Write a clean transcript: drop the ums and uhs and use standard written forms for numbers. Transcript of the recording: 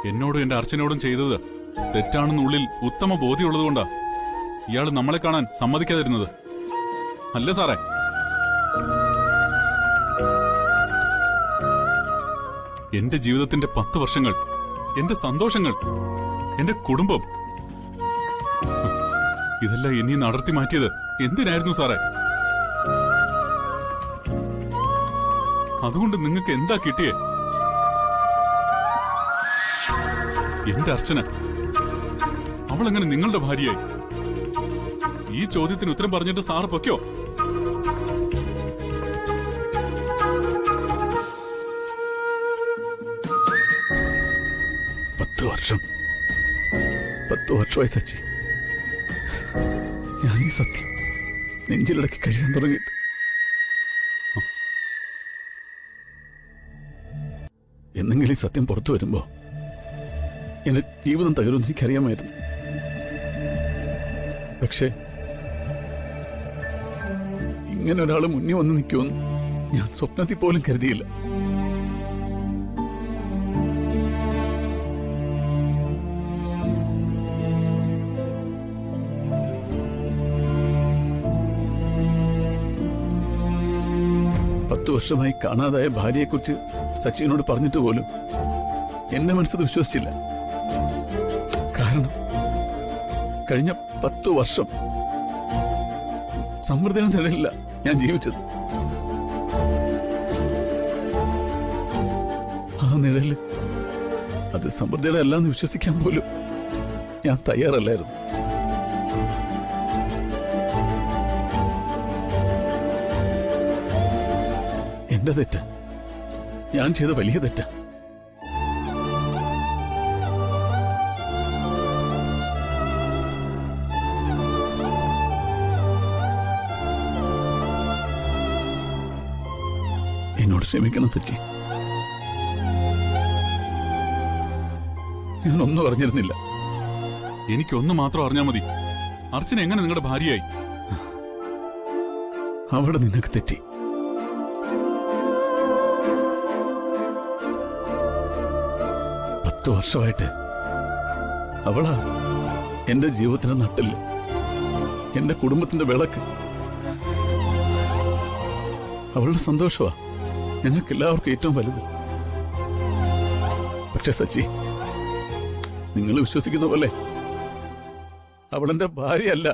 എന്നോടും എന്റെ അർച്ചനയോടും ചെയ്തത് തെറ്റാണെന്നുള്ളിൽ ഉത്തമ ബോധ്യമുള്ളതുകൊണ്ടാ ഇയാള് നമ്മളെ കാണാൻ സമ്മതിക്കാതിരുന്നത്. അല്ലേ സാറേ? എന്റെ ജീവിതത്തിന്റെ 10 വർഷങ്ങൾ, എന്റെ സന്തോഷങ്ങൾ, എന്റെ കുടുംബം, ഇതെല്ലാം ഇനി നടത്തി മാറ്റിയത് എന്തിനായിരുന്നു സാറേ? അതുകൊണ്ട് നിങ്ങൾക്ക് എന്താ കിട്ടിയേ? എന്റെ അർച്ചന, അവളെങ്ങനെ നിങ്ങളുടെ ഭാര്യയായി? ഈ ചോദ്യത്തിന് ഉത്തരം പറഞ്ഞിട്ട് സാറ് പൊയ്ക്കോ. പത്ത് വർഷമായി സച്ചി, ഞാൻ ഈ സത്യം നെഞ്ചിലടക്കി കഴിയാൻ തുടങ്ങിയിട്ട്. എന്നെങ്കിലും ഈ സത്യം പുറത്തു വരുമ്പോ എന്റെ ജീവിതം തകരുമെന്ന് എനിക്കറിയാമായിരുന്നു. പക്ഷേ ഇങ്ങനെ ഒരാൾ മുന്നിൽ വന്ന് നിൽക്കുമെന്ന് ഞാൻ സ്വപ്നത്തിൽ പോലും കരുതിയില്ല. വർഷമായി കാണാതായ ഭാര്യയെക്കുറിച്ച് സച്ചിനോട് പറഞ്ഞിട്ട് പോലും എന്റെ മനസ്സത് വിശ്വസിച്ചില്ല. കാരണം കഴിഞ്ഞ 10 വർഷം സമൃദ്ധിയുടെ നിഴലില്ല ഞാൻ ജീവിച്ചത്. ആ നിഴല് അത് സമൃദ്ധിയുടെ അല്ലാന്ന് വിശ്വസിക്കാൻ പോലും ഞാൻ തയ്യാറല്ലായിരുന്നു. എന്റെ തെറ്റ്, ഞാൻ ചെയ്ത വലിയ തെറ്റ. എന്നോട് ക്ഷമിക്കണം സച്ചി. ഞാനൊന്നും അറിഞ്ഞിരുന്നില്ല. എനിക്കൊന്നു മാത്രം അറിഞ്ഞാൽ മതി, അർച്ചന എങ്ങനെ നിങ്ങളുടെ ഭാര്യയായി? അവിടെ നിനക്ക് തെറ്റി. വർഷമായിട്ട് അവളാ എന്റെ ജീവിതത്തിന്റെ നട്ടില്, എന്റെ കുടുംബത്തിന്റെ വിളക്ക്. അവളുടെ സന്തോഷമാ ഞങ്ങൾക്ക് എല്ലാവർക്കും ഏറ്റവും വലുത്. പക്ഷെ സച്ചി, നിങ്ങൾ വിശ്വസിക്കുന്ന പോലെ അവളെന്റെ ഭാര്യയല്ല.